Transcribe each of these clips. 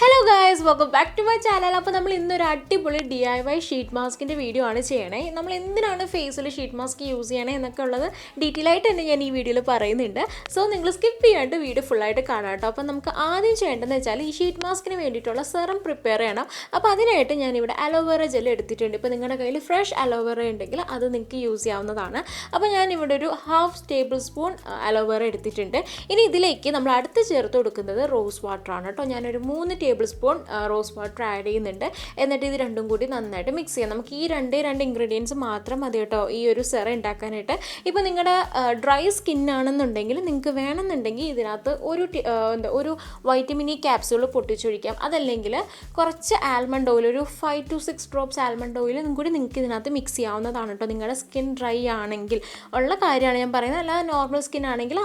Hello guys, welcome back to my channel. അപ്പോൾ നമ്മൾ ഇന്ന് ഒരു അടിപൊളി DIY ഷീറ്റ് മാസ്കിന്റെ വീഡിയോ ആണ് ചെയ്യണേ. നമ്മൾ എന്തിനാണ് ഫേസിൽ ഷീറ്റ് മാസ്ക് യൂസ് ചെയ്യണേ എന്നൊക്കെ ഉള്ളത് ഡീറ്റെയിൽ ആയിട്ട് തന്നെ ഞാൻ ഈ വീഡിയോയിൽ പറയുന്നുണ്ട്. സോ നിങ്ങൾ സ്കിപ്പ് ചെയ്യാണ്ട് വീഡിയോ ഫുൾ ആയിട്ട് കാണാം കേട്ടോ. അപ്പോൾ നമുക്ക് ആദ്യം ചെയ്യേണ്ടതെന്ന് വെച്ചാൽ ഈ ഷീറ്റ് മാസ്കിന് വേണ്ടിയിട്ടുള്ള സെറം പ്രിപ്പയർ ചെയ്യണം. അപ്പോൾ അതിനായിട്ട് ഞാൻ ഇവിടെ അലോവേറ ജെൽ എടുത്തിട്ടുണ്ട്. ഇപ്പോൾ നിങ്ങളുടെ കയ്യിൽ ഫ്രഷ് അലോവേറ ഉണ്ടെങ്കിൽ അത് നിങ്ങൾക്ക് യൂസ് ചെയ്യാവുന്നതാണ്. അപ്പോൾ ഞാൻ ഇവിടെ ഒരു 1/2 ടേബിൾ സ്പൂൺ അലോവേറ എടുത്തിട്ടുണ്ട്. ഇനി ഇതിലേക്ക് നമ്മൾ അടുത്ത് ചേർത്ത് കൊടുക്കുന്നത് റോസ് വാട്ടർ ആണ് കേട്ടോ. ഞാനൊരു 3 table spoon rose water add ചെയ്യുന്നുണ്ട്. എന്നിട്ട് ഇത് രണ്ടും കൂടി നന്നായിട്ട് മിക്സ് ചെയ്യാം. നമുക്ക് ഈ രണ്ട് ഇൻഗ്രീഡിയൻസ് മാത്രം മതി കേട്ടോ ഈ ഒരു സെറം ഉണ്ടാക്കാനായിട്ട്. ഇപ്പോൾ നിങ്ങളുടെ ഡ്രൈ സ്കിൻ ആണെന്നുണ്ടെങ്കിൽ നിങ്ങൾക്ക് വേണമെന്നുണ്ടെങ്കിൽ ഇതിനകത്ത് ഒരു വൈറ്റമിൻ ഇ ക്യാപ്സ്യൂൾ പൊട്ടിച്ചൊഴിക്കാം. അതല്ലെങ്കിൽ കുറച്ച് ആൽമണ്ട് ഓയിൽ, ഒരു 5 to 6 ഡ്രോപ്സ് ആൽമണ്ട് ഓയിൽ കൂടി നിങ്ങൾക്ക് ഇതിനകത്ത് മിക്സ് ചെയ്യാവുന്നതാണ് കേട്ടോ. നിങ്ങളുടെ സ്കിൻ ഡ്രൈ ആണെങ്കിൽ ഉള്ള കാര്യമാണ് ഞാൻ പറയുന്നത്. അല്ലാതെ നോർമൽ സ്കിൻ ആണെങ്കിൽ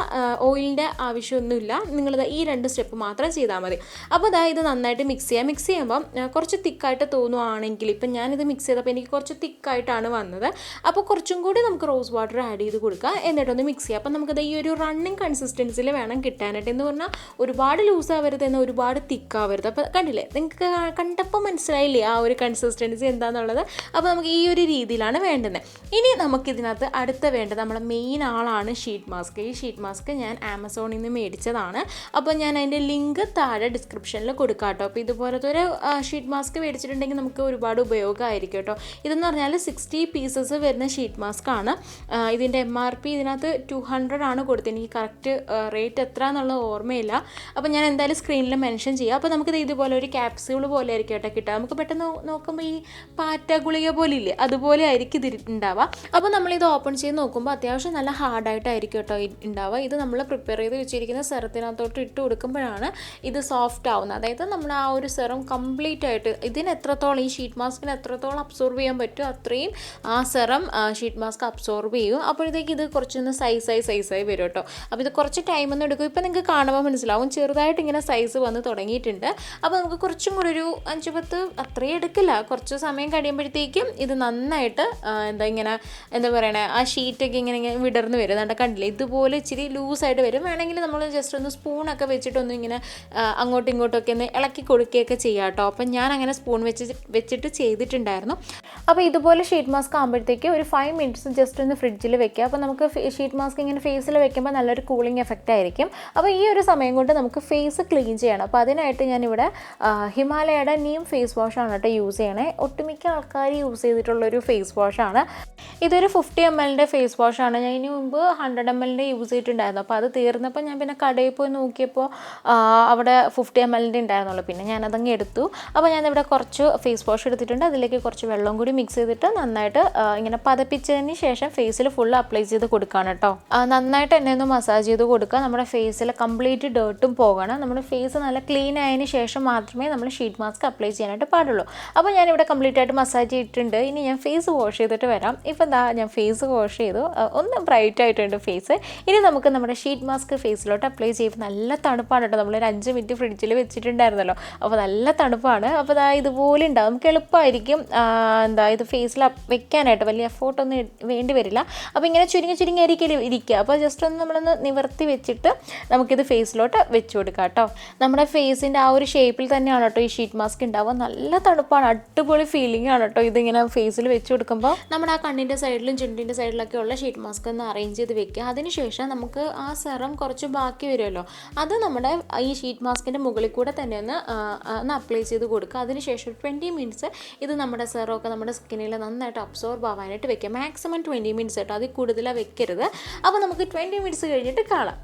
ഓയിലിൻ്റെ ആവശ്യമൊന്നുമില്ല. നിങ്ങളിത് ഈ 2 സ്റ്റെപ്പ് മാത്രം ചെയ്താൽ മതി. അപ്പോൾ ഇത് നന്നായിട്ട് മിക്സ് ചെയ്യുമ്പോൾ കുറച്ച് തിക്കായിട്ട് തോന്നുവാണെങ്കിൽ, ഇപ്പം ഞാനിത് മിക്സ് ചെയ്തപ്പോൾ എനിക്ക് കുറച്ച് തിക്കായിട്ടാണ് വന്നത്. അപ്പോൾ കുറച്ചും കൂടി നമുക്ക് റോസ് വാട്ടർ ആഡ് ചെയ്ത് കൊടുക്കുക. എന്നിട്ടൊന്ന് മിക്സ് ചെയ്യുക. അപ്പോൾ നമുക്കത് ഈ ഒരു റണ്ണിങ് കൺസിസ്റ്റൻസിയിൽ വേണം കിട്ടാനായിട്ട്. എന്ന് പറഞ്ഞാൽ ഒരുപാട് ലൂസാവരുത്, എന്നാൽ ഒരുപാട് തിക്കാവരുത്. അപ്പോൾ കണ്ടില്ലേ, നിങ്ങൾക്ക് കണ്ടപ്പോൾ മനസ്സിലായില്ലേ ആ ഒരു കൺസിസ്റ്റൻസി എന്താണെന്നുള്ളത്. അപ്പോൾ നമുക്ക് ഈ ഒരു രീതിയിലാണ് വേണ്ടത്. ഇനി നമുക്കിതിനകത്ത് അടുത്ത വേണ്ടത് നമ്മളെ മെയിൻ ആളാണ് ഷീറ്റ് മാസ്ക്. ഈ ഷീറ്റ് മാസ്ക് ഞാൻ ആമസോണിൽ നിന്ന് മേടിച്ചതാണ്. അപ്പോൾ ഞാൻ അതിൻ്റെ ലിങ്ക് താഴെ ഡിസ്ക്രിപ്ഷനിൽ കൊടുക്കാം കേട്ടോ. അപ്പോൾ ഇതുപോലത്തെ ഒരു ഷീറ്റ് മാസ്ക് മേടിച്ചിട്ടുണ്ടെങ്കിൽ നമുക്ക് ഒരുപാട് ഉപയോഗമായിരിക്കും കേട്ടോ. ഇതെന്ന് പറഞ്ഞാൽ 60 പീസസ് വരുന്ന ഷീറ്റ് മാസ്ക് ആണ്. ഇതിൻ്റെ MRP ഇതിനകത്ത് 200 ആണ് കൊടുത്തത്. എനിക്ക് കറക്റ്റ് റേറ്റ് എത്ര എന്നുള്ളത് ഓർമ്മയില്ല. അപ്പോൾ ഞാൻ എന്തായാലും സ്ക്രീനിൽ മെൻഷൻ ചെയ്യാം. അപ്പോൾ നമുക്കിത് ഇതുപോലെ ഒരു ക്യാപ്സ്യൂൾ പോലെ ആയിരിക്കും കേട്ടോ കിട്ടുക. നമുക്ക് പെട്ടെന്ന് നോക്കുമ്പോൾ ഈ പാറ്റ ഗുളിക പോലെ ഇല്ലേ, അതുപോലെ ആയിരിക്കും ഇത് ഉണ്ടാവുക. അപ്പോൾ നമ്മളിത് ഓപ്പൺ ചെയ്ത് നോക്കുമ്പോൾ അത്യാവശ്യം നല്ല ഹാർഡായിട്ടായിരിക്കും കേട്ടോ ഉണ്ടാവുക. ഇത് നമ്മൾ പ്രിപ്പയർ ചെയ്ത് വെച്ചിരിക്കുന്ന സെറത്തിനകത്തോട്ട് ഇട്ട് കൊടുക്കുമ്പോഴാണ് ഇത് സോഫ്റ്റ് ആവുന്നത്. അതായത് നമ്മൾ ആ ഒരു സെറം കംപ്ലീറ്റ് ആയിട്ട് ഇതിന് എത്രത്തോളം, ഈ ഷീറ്റ് മാസ്കിന് എത്രത്തോളം അബ്സോർബ് ചെയ്യാൻ പറ്റും അത്രയും ആ സെറം ഷീറ്റ് മാസ്ക് അബ്സോർബ് ചെയ്യും. അപ്പോഴത്തേക്ക് ഇത് കുറച്ചൊന്ന് സൈസായി വരും കേട്ടോ. അപ്പോൾ ഇത് കുറച്ച് ടൈമൊന്നും എടുക്കും. ഇപ്പോൾ നിങ്ങൾക്ക് കാണുമ്പോൾ മനസ്സിലാവും ചെറുതായിട്ട് ഇങ്ങനെ സൈസ് വന്ന് തുടങ്ങിയിട്ടുണ്ട്. അപ്പോൾ നമുക്ക് കുറച്ചും കൂടി ഒരു 5-10 അത്രയും എടുക്കില്ല, കുറച്ച് സമയം കഴിയുമ്പോഴത്തേക്കും ഇത് നന്നായിട്ട് എന്താ പറയണേ, ആ ഷീറ്റൊക്കെ ഇങ്ങനെ വിടർന്ന് വരും. അതുകൊണ്ട് കണ്ടില്ലേ, ഇതുപോലെ ഇച്ചിരി ലൂസായിട്ട് വരും. വേണമെങ്കിൽ നമ്മൾ ജസ്റ്റ് ഒന്ന് സ്പൂണൊക്കെ വെച്ചിട്ടൊന്നും ഇങ്ങനെ അങ്ങോട്ടും ഇങ്ങോട്ടൊക്കെ ഒന്ന് ഇളക്കി കൊടുക്കുകയൊക്കെ ചെയ്യാം കേട്ടോ. അപ്പം ഞാൻ അങ്ങനെ സ്പൂൺ വെച്ചിട്ട് ചെയ്തിട്ടുണ്ടായിരുന്നു. അപ്പോൾ ഇതുപോലെ ഷീറ്റ് മാസ്ക് ആകുമ്പോഴത്തേക്ക് ഒരു 5 മിനിറ്റ്സ് ജസ്റ്റ് ഒന്ന് ഫ്രിഡ്ജിൽ വെക്കുക. അപ്പോൾ നമുക്ക് ഷീറ്റ് മാസ്ക് ഇങ്ങനെ ഫേസിൽ വെക്കുമ്പോൾ നല്ലൊരു കൂളിംഗ് എഫക്റ്റ് ആയിരിക്കും. അപ്പോൾ ഈ ഒരു സമയം കൊണ്ട് നമുക്ക് ഫേസ് ക്ലീൻ ചെയ്യണം. അപ്പോൾ അതിനായിട്ട് ഞാനിവിടെ ഹിമാലയയുടെ നീം ഫേസ് വാഷാണ് കേട്ടോ യൂസ് ചെയ്യണേ. ഒട്ടുമിക്ക ആൾക്കാർ യൂസ് ചെയ്തിട്ടുള്ളൊരു ഫേസ് വാഷാണ്. ഇതൊരു 50 ml ഫേസ് വാഷാണ്. ഞാൻ ഇതിന് മുമ്പ് 100 ml യൂസ് ചെയ്തിട്ടുണ്ടായിരുന്നു. അപ്പോൾ അത് തീർന്നപ്പോൾ ഞാൻ പിന്നെ കടയിൽ പോയി നോക്കിയപ്പോൾ അവിടെ 50 ml ഉണ്ടായിരുന്നുള്ളൂ. പിന്നെ ഞാനതങ്ങ് എടുത്തു. അപ്പോൾ ഞാനിവിടെ കുറച്ച് ഫേസ് വാഷ് എടുത്തിട്ടുണ്ട്. അതിലേക്ക് കുറച്ച് വെള്ളം കൂടി മിക്സ് ചെയ്തിട്ട് നന്നായിട്ട് ഇങ്ങനെ പതപ്പിച്ചതിന് ശേഷം ഫേസിൽ ഫുൾ അപ്ലൈ ചെയ്ത് കൊടുക്കുകയാണ് കേട്ടോ. നന്നായിട്ട് എന്നെ ഒന്ന് മസാജ് ചെയ്ത് കൊടുക്കുക. നമ്മുടെ ഫേസിൽ കംപ്ലീറ്റ് ഡേർട്ടും പോകണം. നമ്മുടെ ഫേസ് നല്ല ക്ലീൻ ആയതിന് ശേഷം മാത്രമേ നമ്മൾ ഷീറ്റ് മാസ്ക് അപ്ലൈ ചെയ്യാനായിട്ട് പാടുള്ളൂ. അപ്പോൾ ഞാനിവിടെ കംപ്ലീറ്റ് ആയിട്ട് മസാജ് ചെയ്തിട്ടുണ്ട്. ഇനി ഞാൻ ഫേസ് വാഷ് ചെയ്തിട്ട് വരാം. ഇപ്പോൾ ഞാൻ ഫേസ് വാഷ് ചെയ്തു, ഒന്ന് ബ്രൈറ്റ് ആയിട്ടുണ്ട് ഫേസ്. ഇനി നമുക്ക് നമ്മുടെ ഷീറ്റ് മാസ്ക് ഫേസിലോട്ട് അപ്ലൈ ചെയ്യുമ്പോൾ നല്ല തണുപ്പാണ് കേട്ടോ. നമ്മളൊരു 5 മിനിറ്റ് ഫ്രിഡ്ജിൽ വെച്ചിട്ടുണ്ടായിരുന്നല്ലോ. അപ്പോൾ നല്ല തണുപ്പാണ്. അപ്പോൾ ഇതുപോലെ ഉണ്ടാവും. നമുക്ക് എളുപ്പമായിരിക്കും ഇത് ഫേസിൽ വെക്കാനായിട്ട്. വലിയ എഫോർട്ടൊന്നും വേണ്ടി വരില്ല. അപ്പോൾ ഇങ്ങനെ ചുരുങ്ങി ഇരിക്കുക. അപ്പോൾ ജസ്റ്റ് ഒന്ന് നമ്മളൊന്ന് നിവർത്തി വെച്ചിട്ട് നമുക്കിത് ഫേസിലോട്ട് വെച്ച് കൊടുക്കാം കേട്ടോ. നമ്മുടെ ഫേസിൻ്റെ ആ ഒരു ഷേപ്പിൽ തന്നെയാണ് കേട്ടോ ഈ ഷീറ്റ് മാസ്ക് ഉണ്ടാവുക. നല്ല തണുപ്പാണ്, അടിപൊളി ഫീലിംഗ് ആണ് കേട്ടോ ഇതിങ്ങനെ ഫേസിൽ വെച്ച് കൊടുക്കുമ്പോൾ. നമ്മുടെ ആ കണ്ണിൻ്റെ സൈഡിലും ചുണ്ടിൻ്റെ സൈഡിലൊക്കെ ഉള്ള ഷീറ്റ് മാസ്ക് ഒന്ന് അറേഞ്ച് ചെയ്ത് വെക്കുക. അതിനുശേഷം നമുക്ക് ആ സെറം കുറച്ച് ബാക്കി വരുമല്ലോ, അത് നമ്മുടെ ഈ ഷീറ്റ് മാസ്കിൻ്റെ മുകളിൽ കൂടെ തന്നെ ഒന്ന് അപ്ലൈ ചെയ്ത് കൊടുക്കുക. അതിനുശേഷം 20 മിനിറ്റ്സ് ഇത് നമ്മുടെ സെറമൊക്കെ നമ്മുടെ സ്കിന്നിൽ നന്നായിട്ട് അബ്സോർബ് ആവാനായിട്ട് വെക്കുക. മാക്സിമം 20 മിനിറ്റ്സ് കേട്ടോ, അതിൽ കൂടുതലാണ് വെക്കരുത്. അപ്പോൾ നമുക്ക് 20 മിനിറ്റ്സ് കഴിഞ്ഞിട്ട് കാണാം.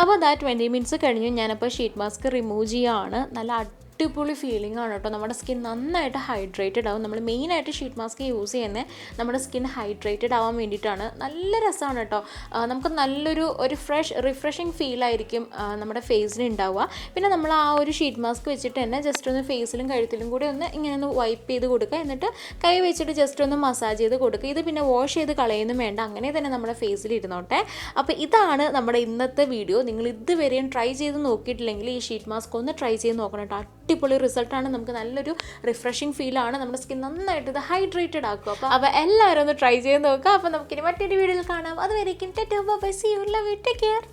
അപ്പോൾ 20 മിനിറ്റ്സ് കഴിഞ്ഞു. ഞാനപ്പോൾ ഷീറ്റ് മാസ്ക് റിമൂവ് ചെയ്യുകയാണ്. നല്ല അടിപൊളി ഫീലിംഗ് ആണ് കേട്ടോ. നമ്മുടെ സ്കിൻ നന്നായിട്ട് ഹൈഡ്രേറ്റഡ് ആവും. നമ്മൾ മെയിനായിട്ട് ഷീറ്റ് മാസ്ക് യൂസ് ചെയ്യുന്നത് നമ്മുടെ സ്കിൻ ഹൈഡ്രേറ്റഡ് ആവാൻ വേണ്ടിയിട്ടാണ്. നല്ല രസമാണ് കേട്ടോ. നമുക്ക് നല്ലൊരു റിഫ്രഷിങ് ഫീലായിരിക്കും നമ്മുടെ ഫേസിന് ഉണ്ടാവുക. പിന്നെ നമ്മൾ ആ ഒരു ഷീറ്റ് മാസ്ക് വെച്ചിട്ട് തന്നെ ജസ്റ്റ് ഒന്ന് ഫേസിലും കഴുത്തിലും കൂടി ഇങ്ങനെ ഒന്ന് വൈപ്പ് ചെയ്ത് കൊടുക്കുക. എന്നിട്ട് കൈ വെച്ചിട്ട് ജസ്റ്റ് ഒന്ന് മസാജ് ചെയ്ത് കൊടുക്കുക. ഇത് പിന്നെ വാഷ് ചെയ്ത് കളയൊന്നും വേണ്ട, അങ്ങനെ തന്നെ നമ്മുടെ ഫേസിൽ ഇരുന്നോട്ടെ. അപ്പോൾ ഇതാണ് നമ്മുടെ ഇന്നത്തെ വീഡിയോ. നിങ്ങൾ ഇതുവരെയും ട്രൈ ചെയ്ത് നോക്കിയിട്ടില്ലെങ്കിൽ ഈ ഷീറ്റ് മാസ്ക് ഒന്ന് ട്രൈ ചെയ്ത് നോക്കണം കേട്ടോ. അടിപൊളി റിസൾട്ടാണ്. നമുക്ക് നല്ലൊരു റിഫ്രഷിങ് ഫീലാണ്. നമ്മുടെ സ്കിൻ നന്നായിട്ട് ഇത് ഹൈഡ്രേറ്റഡ് ആക്കും. അപ്പോൾ എല്ലാവരും ഒന്ന് ട്രൈ ചെയ്ത് നോക്കുക. അപ്പോൾ നമുക്കിനി മറ്റൊരു വീഡിയോയിൽ കാണാം. അതുവരേക്കും tata bye bye, see you, love you, take care.